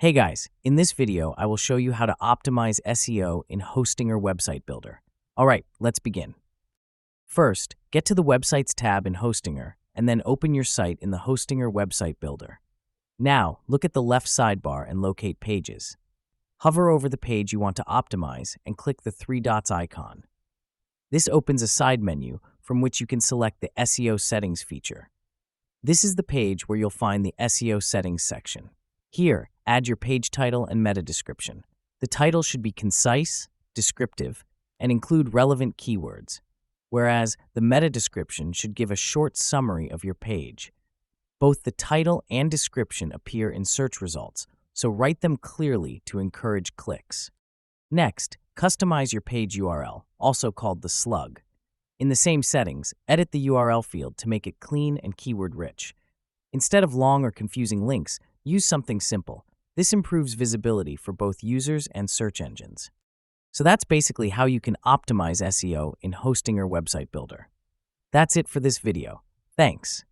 Hey guys, in this video, I will show you how to optimize SEO in Hostinger Website Builder. All right, let's begin. First, get to the Websites tab in Hostinger, and then open your site in the Hostinger Website Builder. Now, look at the left sidebar and locate Pages. Hover over the page you want to optimize and click the three dots icon. This opens a side menu from which you can select the SEO Settings feature. This is the page where you'll find the SEO Settings section. Here, add your page title and meta description. The title should be concise, descriptive, and include relevant keywords, whereas the meta description should give a short summary of your page. Both the title and description appear in search results, so write them clearly to encourage clicks. Next, customize your page URL, also called the slug. In the same settings, edit the URL field to make it clean and keyword-rich. Instead of long or confusing links, use something simple. This improves visibility for both users and search engines. So that's basically how you can optimize SEO in Hostinger Website Builder. That's it for this video. Thanks.